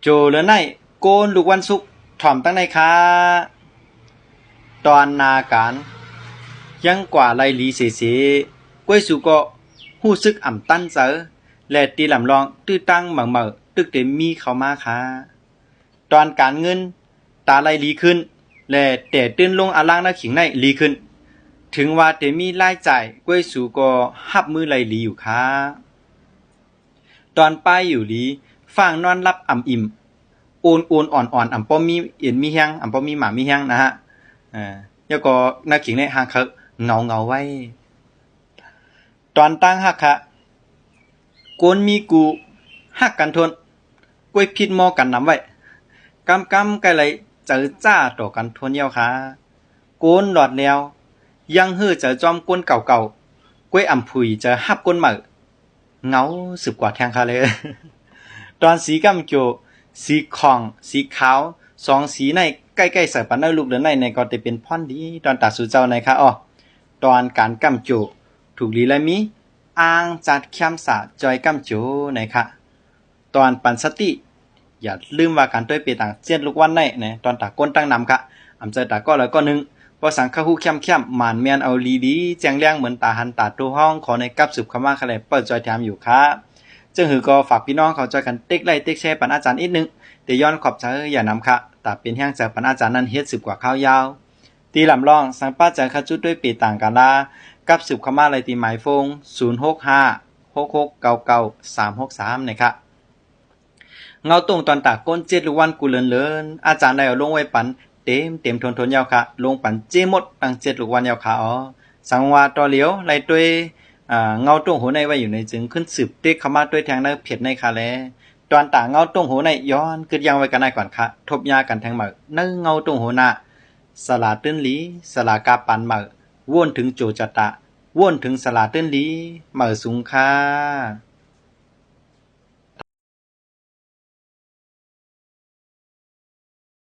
โจเหลือในโกนลูกวันศุกร์ถ่อมตั้งในค้าตอนนาการยังกว่าไลลีเสกวยสุก็หู้ซึกอ่ำตั้นเจอและตีลำลองตื้อตั้งเหม่อตึกเต็มมีเข้ามาค่ะตอนการเงินตาไลลีขึ้นและแต่ตื้นลงอาล่างนักขิงในลีขึ้นถึงว่าแต่มีรายจ่ายกวยสูก็หับมือไลลีอยู่ค่ะตอนป้ายอยู่ลีฟังนอนรับอ่ำอิ่มโอนอ่อนอ่ำป้อมมีเอ็นมีแห้งอ่ำป้อมมีหมามีแห้งนะฮะแล้วก็นักขิงในหางเขาเงาไว้ตอนตั้งหักค่ะโกนมีกูหักกันทนกวยพิดมอกันนำไว้กำไกลเลยเจอจ้าต่อกันทนเยาวค่ะโกนหลอดแล้วยังเฮือเจอจอมก้นเก่ากวยอ่ำผุยเจอหับก้นเหมือเงาสืบกว่าแทงค่ะเลยตอนสีกำโจสีของสีขาวสองสีในใกล้ๆใส่ปันได้ลูกเดือนในก็จะเป็นพ่อนดีตอนตัดสู่เจ้าในค่ะอ้อตอนการกำโจถูกลีและมีอ่างจัดเข้มสะจอยกำโจในค่ะตอนปันสติอย่าลืมว่าการต้วยเปต่างเจียนลูกวันในนะตอนตาก้นตั้งนำค่ะอำใจตาก็แล้วก็นึงพอสังคหูเข้มหมานเมียนเอาลีดีแจงเลี้ยงเหมือนตาหันตาตัวห้องขอในกับสืบคำว่าคะแนนเปิดจอยแถมอยู่ค่ะจึงหือก็ฝากพี่น้องเขาจอยกันติ๊กไลค์ติ๊กแชร์ปันอาจารย์อีกนึงแต่ย้อนขอบใจอย่านำค่ะแต่เป็นแห้งจากปันอาจารย์นั้นเฮ็ดสืบกว่าข้าวยาวตีลำลองสังป้าใจขจุดด้วยปีต่างกันลากับสืบคำว่าอะไรตีหมายฟง0656699363นะครับเงาตรงตอนตาก้นเจ็ดลูกวันกูเลินอาจารย์ได้เอาลงไว้ปันเต็มทนยาวค่ะลงปันเจหมดตั้งเจ็ดลูกวันยาวค่ะอ๋อสังวาต่อเหลียวไล่ด้วยเงาตรงหัวในไว้อยู่ในจึงขึ้นสืบเต็กเข้ามาด้วยแทงในเผ็ดในค่ะแลตอนตาเงาตรงหัวในย้อนคือยังไว้กันได้ก่อนค่ะทบยากันแทงเหมือเนื้อเงาตรงหัวหน้าสลาตื้นหลีสลากาปันเหมือว่นถึงโจจตะว่นถึงสลาตื้นหลีเหมือสูงค่ะ